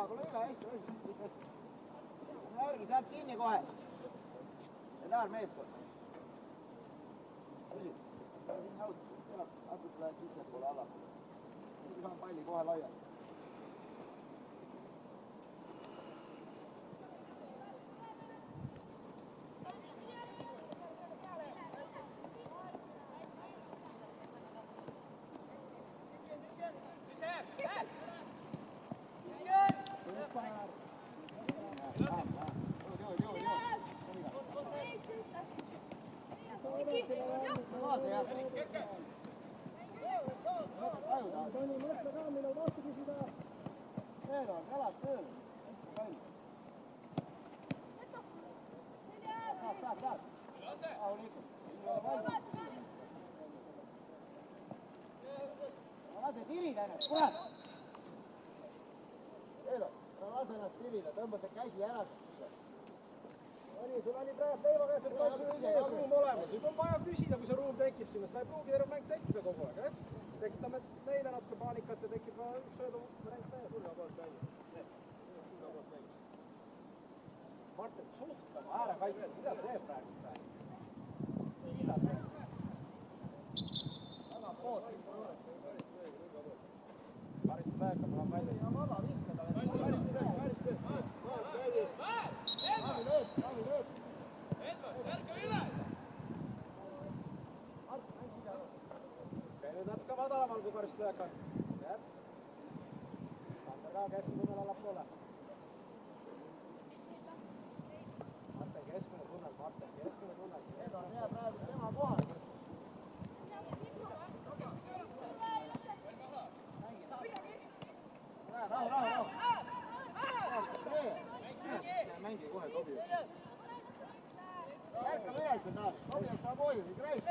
kuule üle, hästi. Järgi, saab kinni kohe. Ja tahan meeskond. Püsi. Siin nõud, natuke lähed sissepoole alla. Saan palli kohe laia. Tõmbate käsi ära. Sul oli praegu leiva käes, et ruum olemas. Nüüd on vaja küsida, kui see ruum tekib sinna. Seda ei pruugi terve mäng tekkida kogu aeg. Tekitame neile natuke paanikat ja tekib üks sõedu variant täie. Sulga poolt välja. Martin, suhtlema äärekaitset. Mida teeb praegu? Mida teeb? Väga poolt. Karistus läheb, ma välja. Ja vaba viskada. Karistus. Nüüd natuke madalamal kui Karistus läheb. Sander ka keskmine allapoole. Martin keskmine tunnel. Need on hea praegu tema kohal. Rahu. Mängi kohe Tobias. Ärka üles on taas. Tobias saab hoida, nii kreis.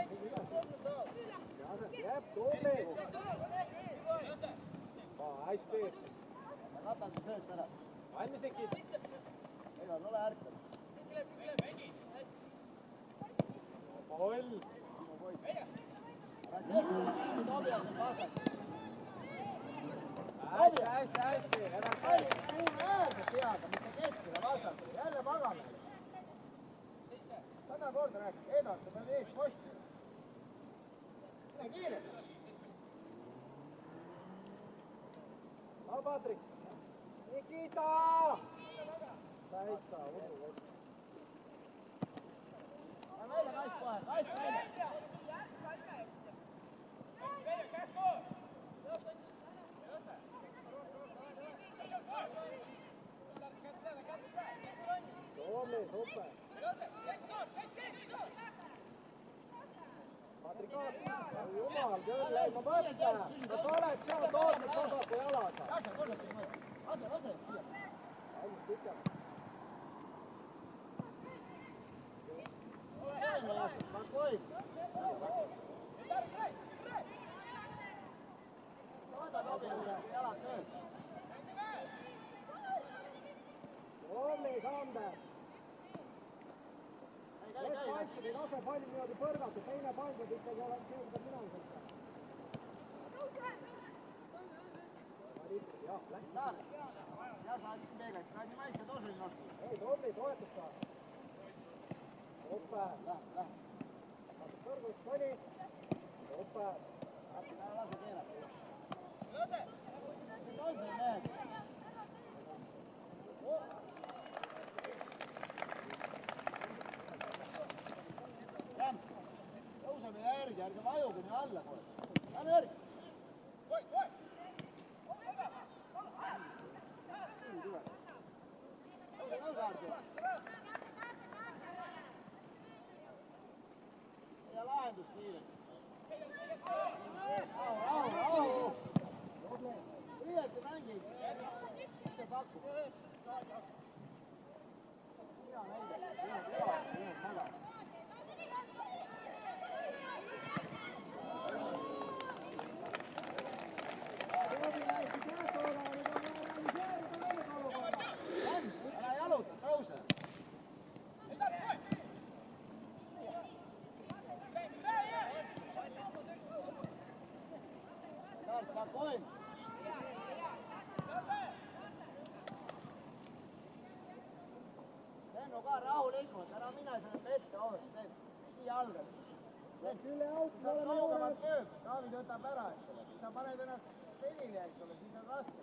Jääb Tobias. Hästi. Ratan siis lööd ära. Valmis tekib. Ega ole ärkab. Poll. Tobias on vastas. Hästi. Äärde teada, mitte keskele vastas. Jälle magame. 100 korda rääkib. Edard, sa pead ees posti. Mine kiire. Patrik. Nikita! Täitsa, udu. Välja kaist kohe. Kaist välja. Toomi, super. Patrik Aat, jumal küll, ei ma mõtlen. Kas oled seal toodnud vasaku jalaga? Lase, lase. Ainult pikem. Spokojno. Tooda Tobiasele, jalad tööd. Toomi, Sander. Kaitsid ei lase palli niimoodi põrgata, teine pall peab ikkagi olema siuksed minamised. Jah, läks taal. Ja sa olid peegelt, ka nii maised osu ei nosti. Ei, Toomi, toetus ka. Oppe. Lähe. Saad põrgust, pani. Oppe. Ära lase keelata. Lase! Mis on see mehed? Tõuseme järgi, ärge vajuge nii alla kohe. Lähme järgi. Tõuse Ardi. Ja lahendus kiirelt. Rahu. Priieti mängib. Mitte pakub. Hea näide. Hea maga. Ära jaluta, tõuse. Spokojno. Hanno ka rahulikult, ära mine selle pette ohvri, püsi jalgadel. Küll auto Sa oled kaugemalt kööb, Taavi võtab ära, eks ole. Kui sa paned ennast pelile, eks ole, siis on raske.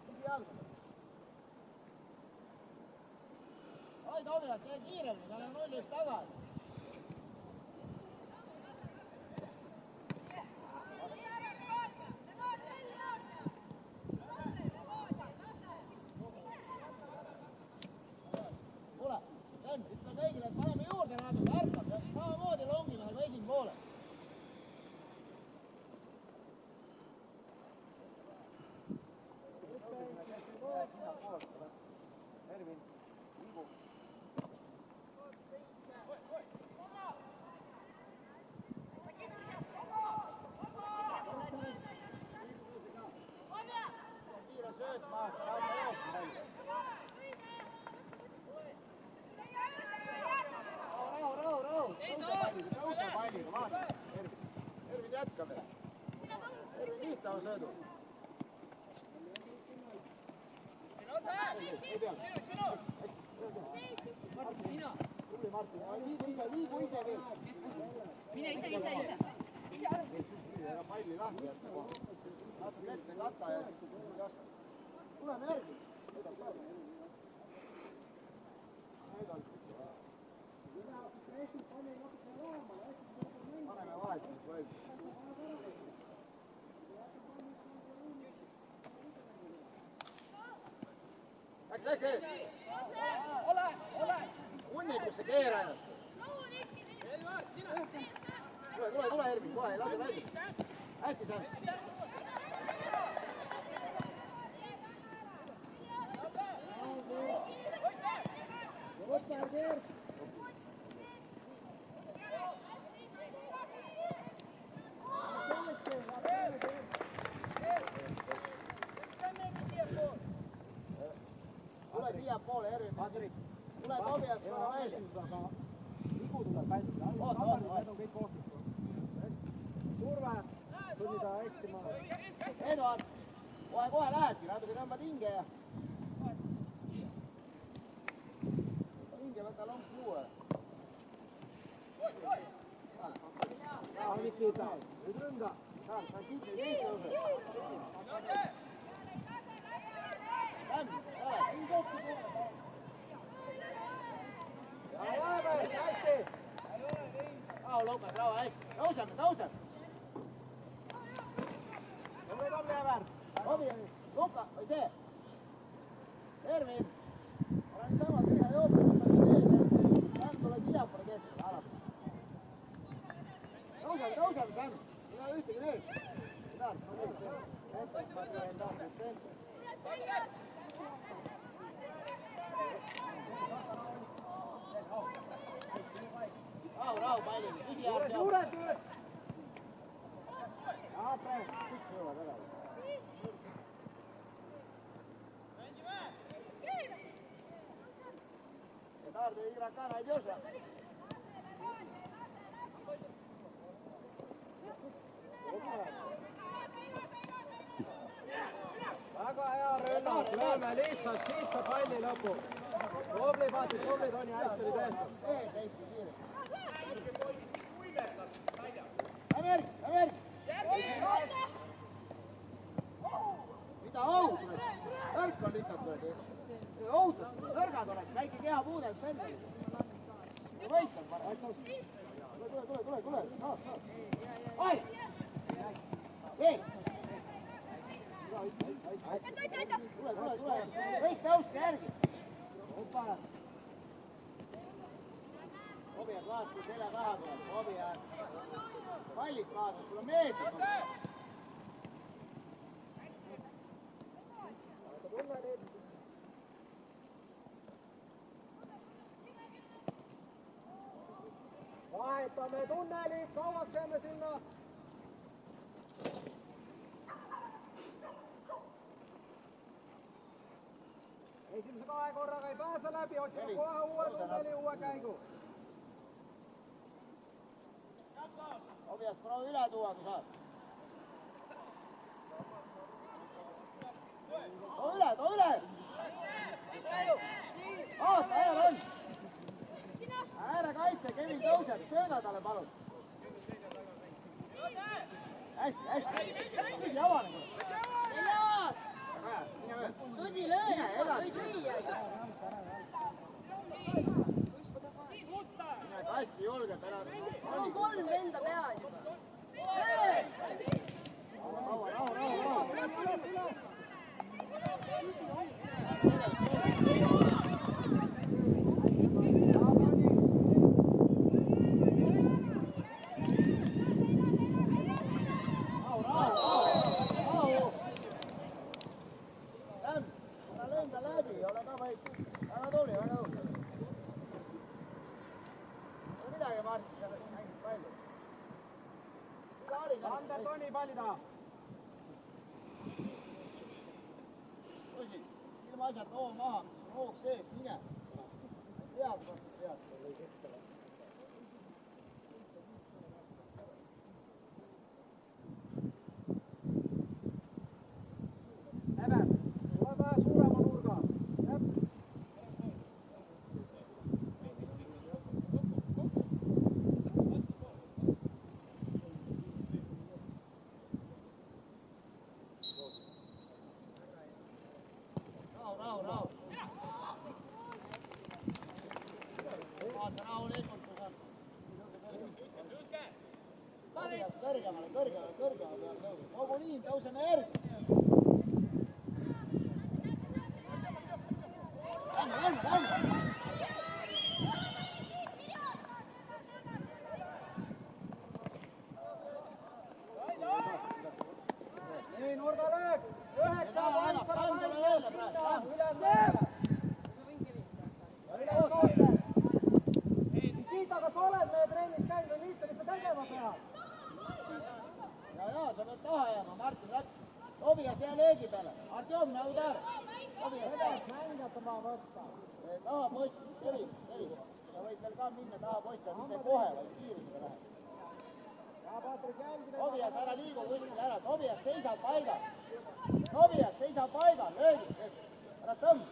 Püsi jalgadel. Oi, Tomilas, tee kiiremini, ta on 0-1 tagasi. Ütle kõigile, et paneme juurde natuke, ärkab ja samamoodi longime nagu esimene poole. Ervin, liigu. Kiire sööt maast, raata jooksma välja. Tõuse palliga, vaata. Ervin jätka veel. Ervin lihtsama söödu. Ei peal. Tubli Martin, liigu ise veel. Mine ise. Palli lahti jätta kohe. Natuke ette kata ja siis ei oska. Tuleme järgi. Paneme vahetuseks võidu. Läks! Unnikusse keera ennast. Tule, Ervin, kohe, ei lase välja. Hästi, Sam. Tule siia poole, Ervin. Tule Tomias korra välja. Ligu tuleb välja. Need on kõik kohtud. Turve, tuli ta eksima. Eduard, kohe lähedki, natuke tõmbad hinge ja... Hinge võta long kuue. Nikita, nüüd ründa. Sa on kiitli teist tõuse. Länd, ole, siin kokku kuule. Jääber, hästi. Rahu, Lukas, rahu, hästi. Tõuseme. Tule, Jääber. Tomi, Luka, või see. Ervin, ole niisama tühja jooksema, võta siin ees, Sam, tule siiapoole keskele, alab. Tõuseme, Sam. Ei ole ühtegi meest. Rahu, palli, püsi äärde. Juures. Jaabre. Kõik jõuavad ära. Tarde igra ka najdeša. Väga hea rünnak, lööme lihtsalt sisse palli lõpu. Tubli, Paati, tubli, Toni, hästi oli tehtud. Lähme mida ohud? Nõrk on lihtsalt. Ohutad, nõrgad oleks, väike keha puudelt pendel. Võit on parem. Tule. Oi! Ei! Tule. Võit tõuske järgi. Tobias vaat, kui selja taha tuleb. Tobias. Pallist vaatad, sul on mees. Vahetame tunnelid, kauaks jääme sinna. Esimese 2 korraga ei pääse läbi, otsime kohe uue tunneli, uue käigu. Tobias, proovi üle tuua, kui saad. Too üle! sööda talle, palun. Hästi, Susi, avane. Susi, löö! Mine edasi. Mine hästi julgelt ära. On 3 venda peal juba. Rahu. Lenda läbi, ole ka vaid. Väga tubli. Ei ole midagi, Martin, sa mängid palju. Ander Toni palli taha. Susi, ilma asjata hoo maha, hoog sees, mine. Pead. Ever, tule vähe suurema nurga. Rahu. Vaata rahulikult, kui saab. Kõrgemale peab tõusma. Koguliin, tõuseme järgi. Lähme. Nii, nurgalöök. 9 Nikita, kas sa oled meie trennis käinud või mis sa tegema pead? Ja, sa pead taha jääma, Martin läks. Tobias jää leegi peale. Artjom, nõudar. Mängijate maha võtta. Taha post, Kevin. Sa võid veel ka minna taha posti, mitte kohe, vaid kiirusega lähed. Tobias, ära liigu kuskile ära. Tobias seisab paigal. Löögi kesk. Ära tõmb.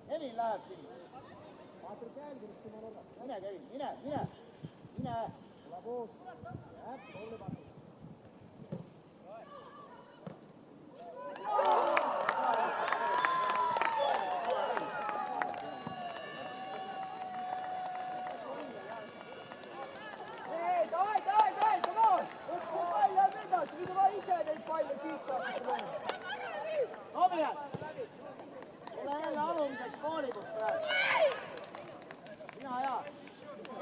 Kevin läheb siin. Mine, Kevin, mine. Tule koos. Tobias! Tule jälle alumiseks koolikuks praegu. Mina ja.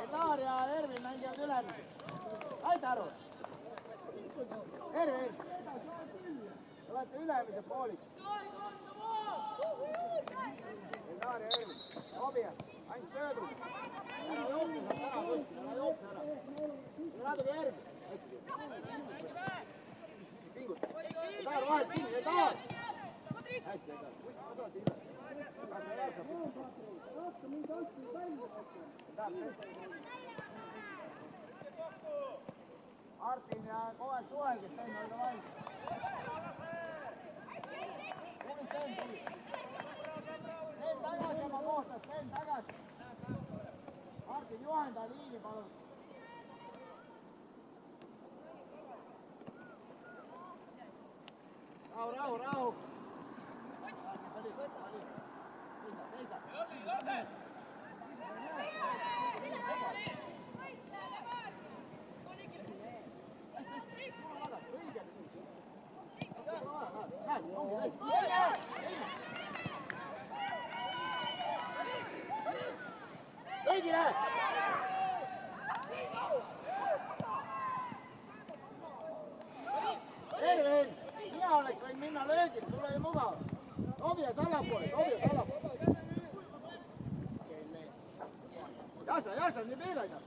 Etar ja Ervin mängivad ülemiseks. Saite aru? Ervin! Te olete ülemise poolik. Etar ja Ervin. Tobias, ainult söödu. Ära jookse, saab ära kuskil, ära jookse ära. Tule natuke järgi. Pingut. Etar vahet kinni, Etar! Hästi, Etar. Kust ma saad üles? Kas sa jääd saab? Martin ja kogu aeg suhelge, Sten, olge valmis. Tuli Sten. Sten tagasi oma kohta, Sten tagasi. Martin, juhenda liini, palun. Rahu. Seisa. Kõigile! Ervin, mina oleks võinud minna löögile, sul oli mugav. Tobias allapoole. Jasa, nii piiraja.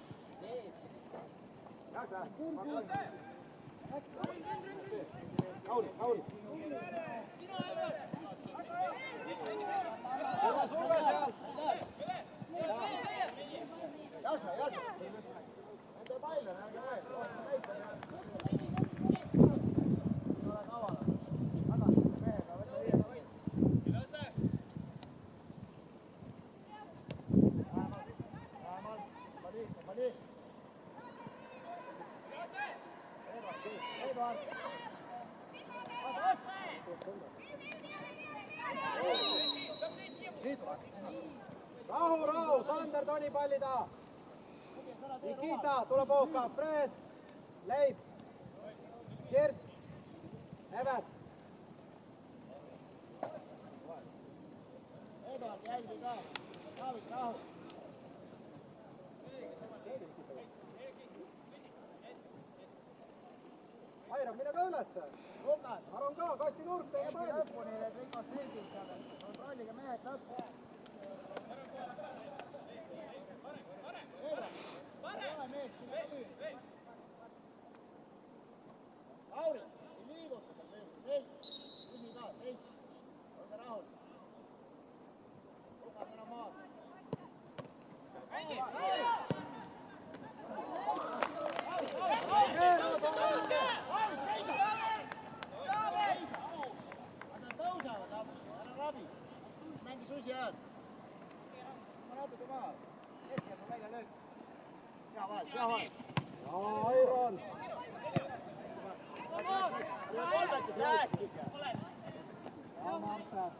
Jasa. Kauli. Sulle seal. Jasa. Nende paile, näge veel. Ole kavala. Tagasi mehega, võta viiega võit. Pani. Rahu, Sander Toni palli taha. Nikita, tule Pohka, Fred, Leib, Kirs, Evert. Eduard, jälgi ka. Taavik, rahu. Airam, mine ka ülesse. Lukas. Aron ka, kasti nurk, teie Jälgi palli. lõpuni need Rikos seedid seal. Kontrollige mehed lõppu. Eduard. Ei ole mees, siin ei tohi. Lauri, ei liiguta seal mees. Seis. Küsi ka, seis. Olge rahul. Lukas, ära maad. Mängi susi ajad. Ma natuke maha. Hetkel on välja löök. Hea vahel, hea vahel. Jaa, Airon. Kolmekes rääkige.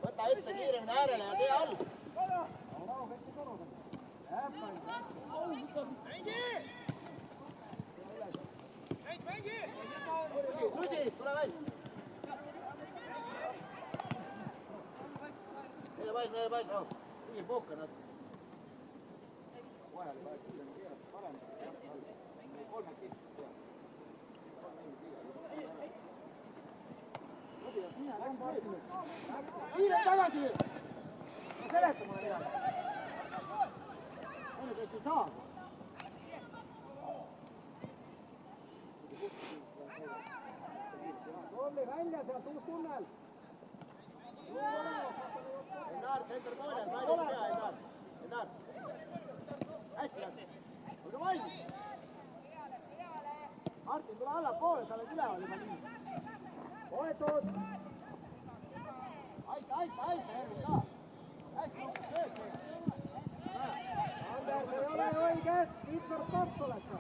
Võta ette kiiremini äärele ja tee all. Rahu, kõik ei koruda. Jääb palli. Susi, tule välja. Meie pall, rahu. Kõige puhka nad. Vahel ei vaja küll keerata parem. Kolmekest peab. Kiire tagasi! No seleta mulle midagi. Mõne käest ei saa. Tolli välja sealt, uus tunnel. Endar, center poolel, Mairi pea, Endar. Endar. Hästi läbi. Olge valmis. Martin, tule allapoole, sa oled üleval juba nii. Toetus. Aita, Ervi ka. Hästi, tööd teed. Anders, ei ole õige. 1-2 oled sa.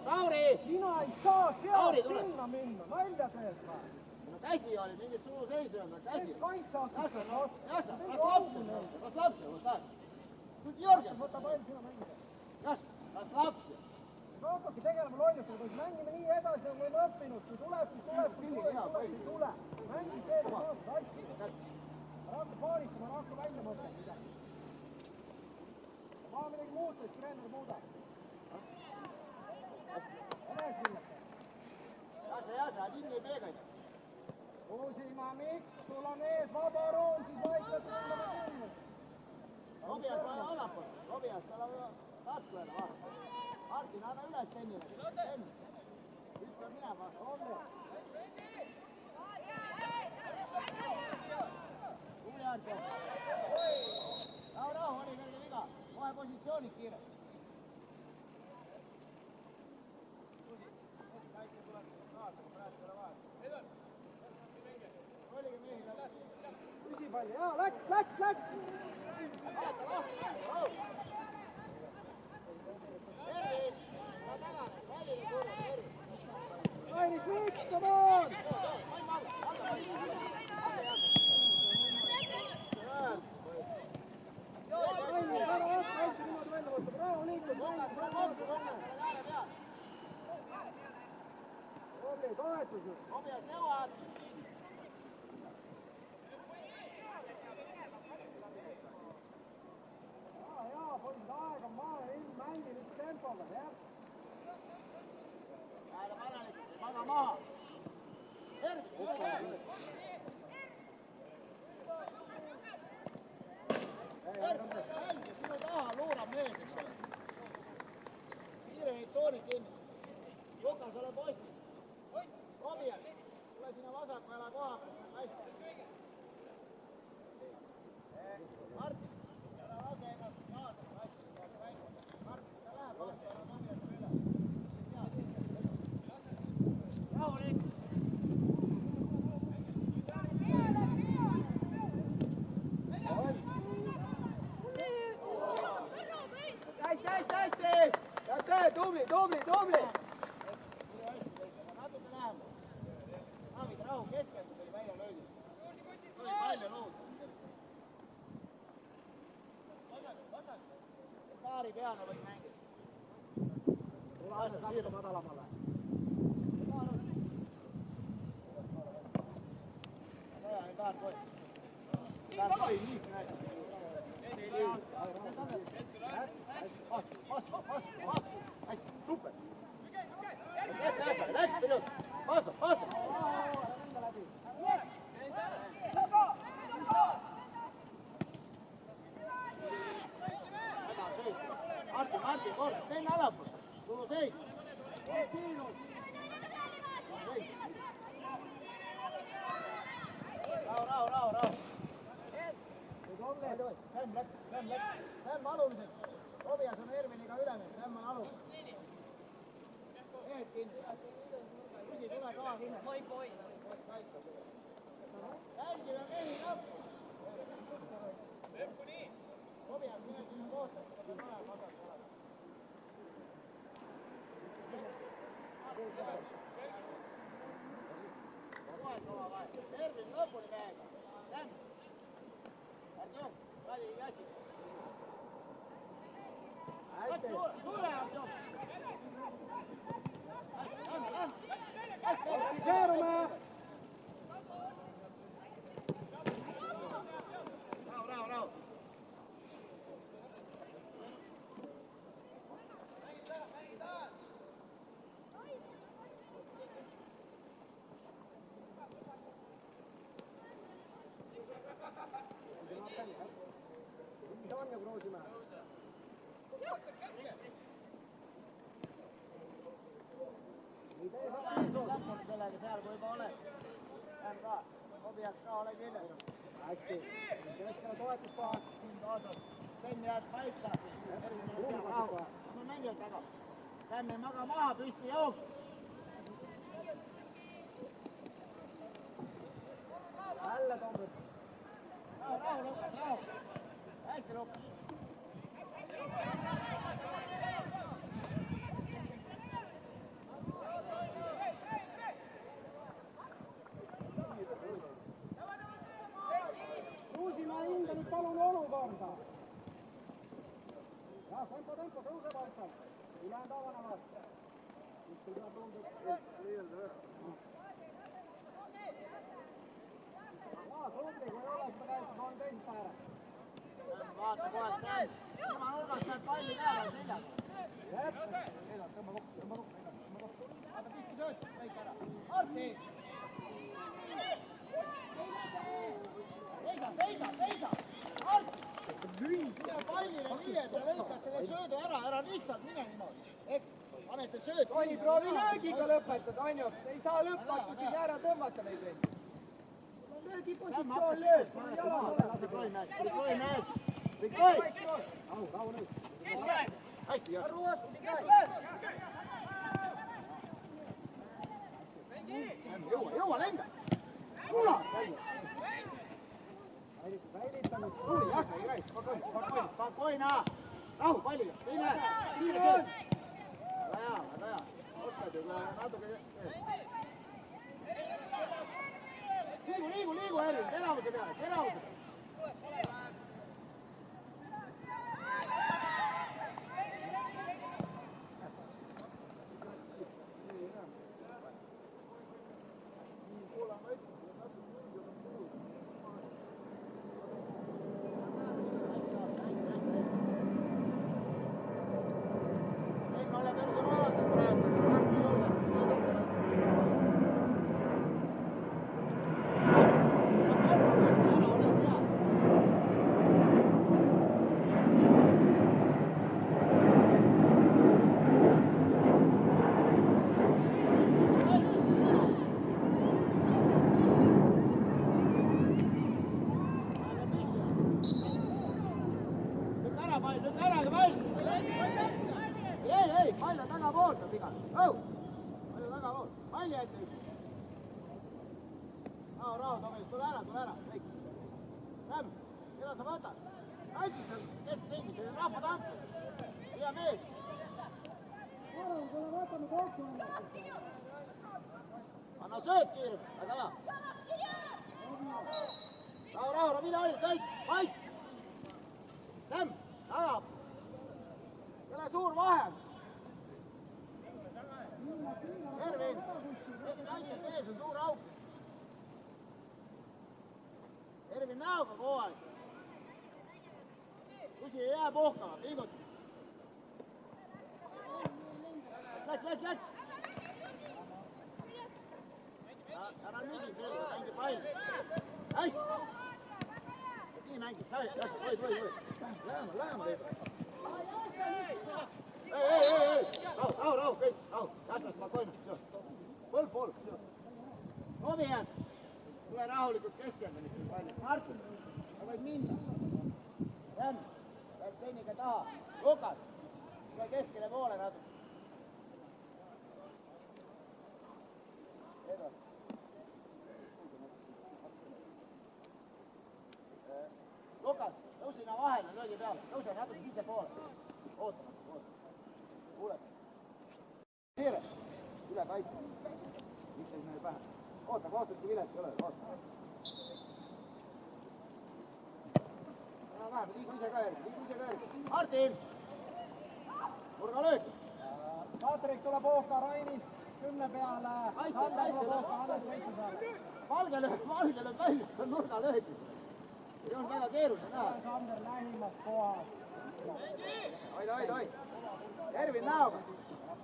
Kauri! Sina ei saa Lauri, sealt tule. sinna minna, nalja teed ka. No käsi oli, mingit suu seis ei olnud, käsi. Kes kaitsab? Jassa, las lapsi, Jörgen, Võta pall, sina mängida. las lapsi. Me hakkabki tegelema lollustega, kui mängime nii edasi, nagu me oleme õppinud. Kui tuleb, siis tuleb, kui tuleb, siis ei tule. Mängi teed, hakka paaristama, hakka välja mõtlema midagi. Maa midagi muuta, siis treener muudab. Enes minnakse. Jassa, kinni ei peegada. Uusimaa, miks? Sul on ees vaba ruum, siis vaikselt sullame kinni. Robias, ole allapool. Robias, tal on tasku jälle, vaata. Martin, anna üles Tennile. Tenn. Nüüd peab minema. Tubli Arto. Rahu, oli kõrge viga. Kohe positsioonid kiire. Püsipalli, jaa, läks! Airis, miks, come on! Airis, ära hakka asju niimoodi välja võtta, praegu liiklus, Robli, toetus nüüd. Robias, jõuad. Jaa, poisid, aeg on maha ja ilm mängi lihtsalt tempoga, jah? Hääle panelikult, ei maga maha. Erki, tule veel. Erki, välge, sinu taha luurab mees, eks ole. Piire neid tsooni kinni. Lukas, ole posti. Robias, tule sinna vasaku jala koha peale. Hästi. Martin, ära lase ennast kaasa. Hästi, Martin, ta läheb vastu, ära Robias üle. Rahulik. tubli, tubli, tubli! Natuke lähemal. David, rahu, keskendu, tuli välja löödi. Tohi palju luud. Paari peana võid mängida. Lased natuke madalamale. Vaja, ei kaart kohe. Kaart kohe, niis näed. Vastu. Hästi, super. Läks, pilot. Passa. Martin, kord, teen alapul. Tulu seis. Rahu. Lämm alumiselt. Tobias on Erviniga ülemees, lämm on alumiselt. Mehed kinni. Küsi, tule ka kinni. Jälgime mehi nappu. Tobias, mine sinna kohta. Ervin lõpuni mehega. Lämm. Artjom, Kadi Jassi. Suure Artjom. Organiseerume! Rahu. Mis on ju Kruusimäe? Nii tee saab piisud. Lõpuni sellega seal, kui juba oled. Lämm ka. Tobias ka, ole kindel. Hästi. Keskele toetuskohad. Sven jääb paika. Rahu. On mängijad taga. Lämm ei maga maha, püsti jooks. Jälle Tombrit. Rahu. Hästi lukas. Kruusimäe hinda nüüd palun olukorda. Ja, tempo, tõuse vaikselt. Ülejäänud avanevad. Kuskil tuleb tundub liialda üle. Tubli, kui ei ole seda käitud, on teisest ääre. Vaata kohe, Sten. Tema nurgast näeb palli peale seljas. Tõmba kokku. Vaata pisti sööt, kõik ära. Arti! Seisa! Arti! Mine pallile nii, et sa lõikad selle söödu ära lihtsalt mine niimoodi. Eks, pane see sööt. Toni, proovi löögiga lõpetada, on ju? Ei saa lõpmatusi ära tõmmata neid veidi. Löögipositsioon lööb, sul on jalas olemas. Prikoi mees! Rahu nüüd. Hästi, jah. Jõua, lenga! Väilitanud. Spakoina! Rahu, palliga! Kiire sööd! Väga hea. Oskad ju natuke... Liigu, Ervin, teravuse peale! Ei, pall on tagapoolt on viga. Pall on tagapoolt. Palli ette üks. Rahu, Tomi, tule ära. Kõik. Lämm, keda sa võtad? Kaitsis keskringi, see on rahvatants. Hea mees. anna sööt kiirelt, väga hea. Rahu, mida oli, kõik, vait! Lämm, ära! Ei ole suur vahe! Ervin, kes kaitseb ees on suur auk. Ervin näoga kogu aeg. Kusi ei jää puhkama, pingut. Läks! Ära lügi selga, mängi pall. Hästi! Nii mängib, või. Läheme teid. Ei, rahu, kõik, rahu. Jäsnas ma toimen, põlv. Tomias, tule rahulikult keskendamist siin palju. Martin, sa võid minna. Lämm, läheb teiniga taha. Lukas, tule keskele poole natuke. Edasi. Lukas, tõu sinna vahele, löögi peale. Tõuse natuke sisse poole. Oota. Kuule. Siire. Üle kaitse. Mitte sinna pähe. Oota, mitte vilet ei ole. Oota. Vähem, liigu ise ka järgi. Martin! Nurga löök. Patrik tuleb Ooka Rainis 10 peale. Sander tuleb Ooka Hannes 7 peale. Valge lööb välja, see on nurga löök. Ei olnud väga keeruline näha. Sander lähimas kohas. Oi. Ervin näoga.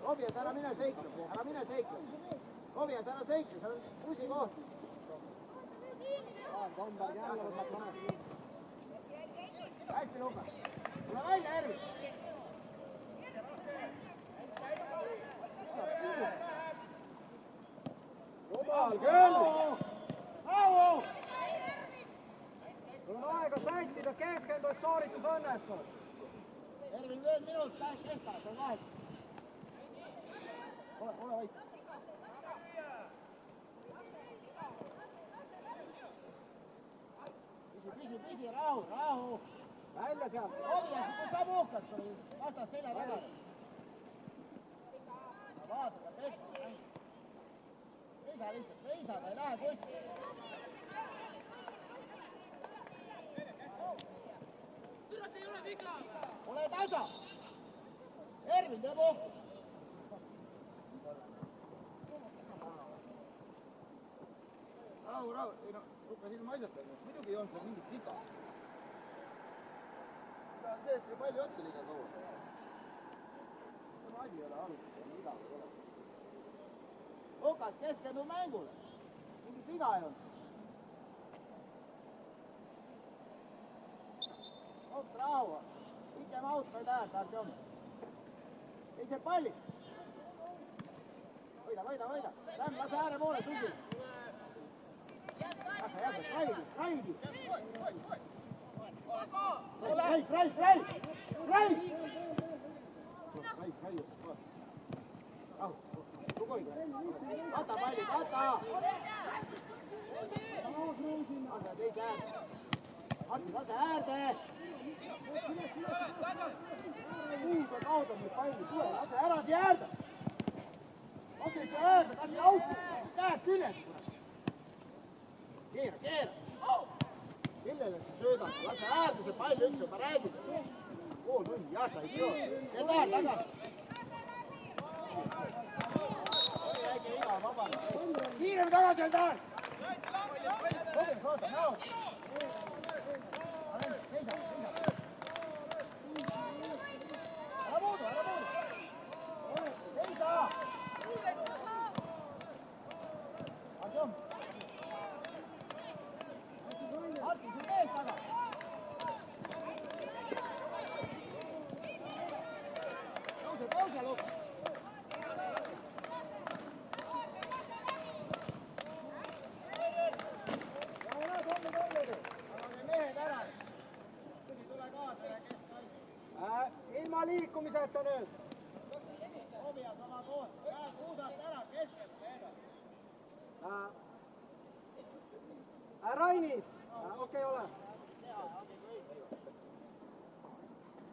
Tobias, ära mine seikle. Tobias, ära seikle, seal on kusi koht. Tomberg jälle võtab mõned. Hästi, Lukas. Tule välja, Ervin. Jumal küll! Rahu! Sul on aega sättida, keskendu, et sooritus õnnestub. Ervin, veel minut, kestab, see on vahet. Ole vait. Pisi, rahu. Välja sealt. Tobias, kui sa puhkad, vastas selja taga. Vaata, petsi, mäng. Peisa lihtsalt, ta ei lähe kuskile. Ole tasa! Ervin, tee puhku! Rahu, ei no, Lukas ilma asjata, muidugi ei olnud seal mingit viga. Seda on see, et ei palju otsa liiga kaua. Tema asi ei ole arutada, viga ei ole. Lukas, keskendu mängule. Mingit viga ei olnud. Oks rahu. Pikem aut võid ajata, Artjom. Teise palli. Võida. Lämm, lase ääre poole, sugi. Lase, Raidi. Rai! Rahu, suguid. Kata palli, kata! Lase teise äärde. Martin, lase äärde! Kuusa kauda nüüd palli, tule, lase ära siia äärde! Lase ikka äärde, ta on nii auto! Käed küljes! Keera! Kellele sa söödad? Lase äärde see pall üks juba räägib! Pool tundi, jasa ei söö! Keed äär tagasi! Väike viga, vabane! Kiirem tagasi on tahan! Oota, näo! Ära muudu! Seisa! Artjom! Martin, siin mees taga! Tõuse, Lukas! Ilma liikumiseta nüüd. Tobias oma koht. Käed kuudast ära, keskelt edasi. Rainis. Okei, ole.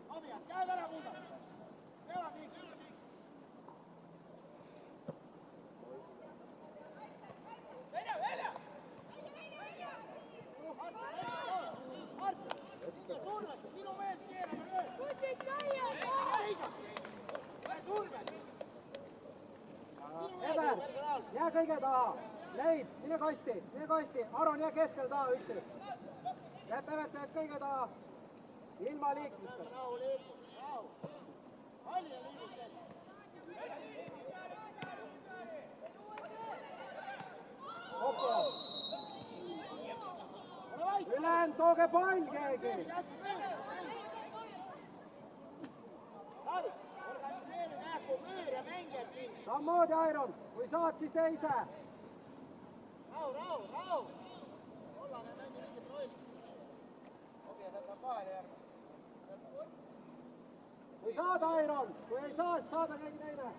Tobias, käed ära kuudast. Ära liik. kõige taha. Leib, mine kasti, Aron, jää keskele taha üksi. Lepp Evert teeb kõige taha. Ilma liikmistele. Rahu, liigu, rahu. Palli ja liigu teeb. Ülejäänud, tooge pall keegi. Organiseeri nähku müür ja mängijad kinni. Sammoodi, Airon, kui saad, siis tee ise. Rahu. Ollane ei mängi mingit rolli. Okei, sealt on vahele järgi. Kui saad, Airon, kui ei saa, siis saada keegi teine.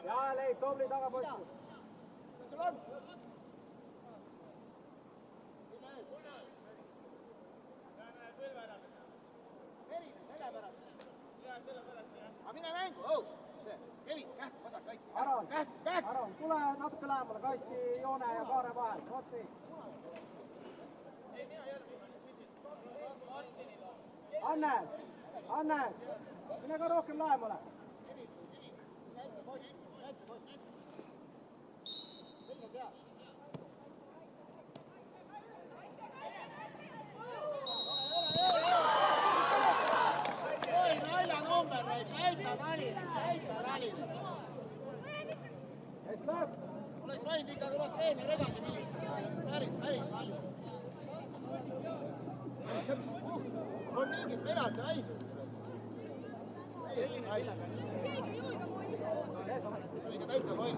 Ja Leib, tubli tagaposti. Mis sul on? Aga mine mängu, Kevin, käht, vasak kaitse. Aron, tule natuke lähemale kasti joone ja kaare vahel. Vot nii. Anne, mine ka rohkem lähemale. Oleks võinud ikka tuleb treener edasi minna. Päris palju. On mingid penalti haisu. Täiesti haisu. On ikka täitsa loll.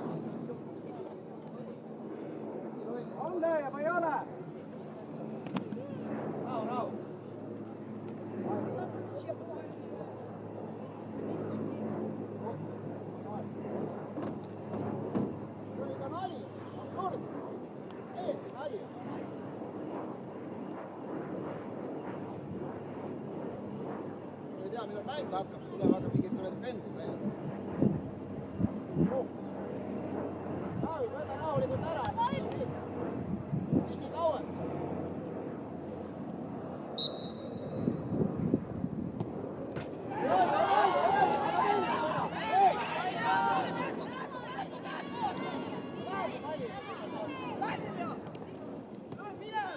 On lööja või ei ole? Rahu. Millal mäng hakkab, siis tuleb aga mingid tuled pendid välja. Taavi, võta rahulikult ära. Nii kauem.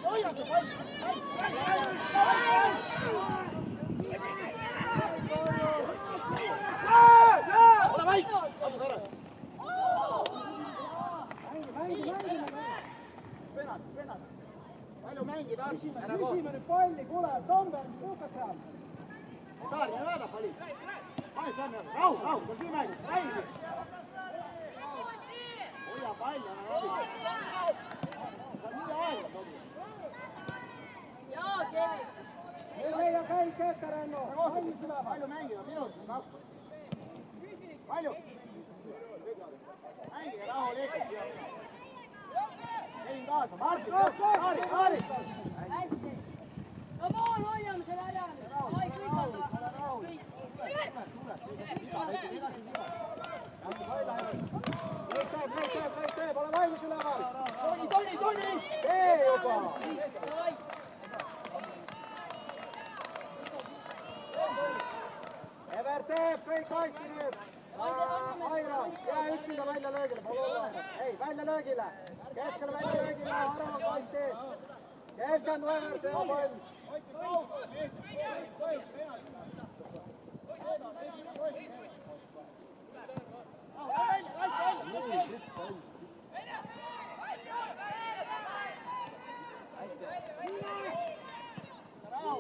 Hoia see pall! Palju mängida on? Küsime nüüd palli, kuule, Tomber, mis tõukad seal? Taari, ei vaada palli. Pane samme, rahu, ta siin mängib, mängi. Hoia palli, anna läbi. Ta on nii aega, Tomi. Jaa, Kevin. Ei leia käik ette, Renno. Palju mängida, minutit, 2. Palju. Mängige rahulikult. Käin kaasa, Marsi, Kaari. Hästi. No pool hoiame selle ära. Ai, kõik on Leib teeb, ole valmis üleval. Toni! Tee juba. Ever teeb, kõik kasti nüüd. Airon, jää üksinda välja löögile, ei, välja löögile. Keskele välja löögile, Aron kasti. Keskendu Ever, tee pall. Rahu!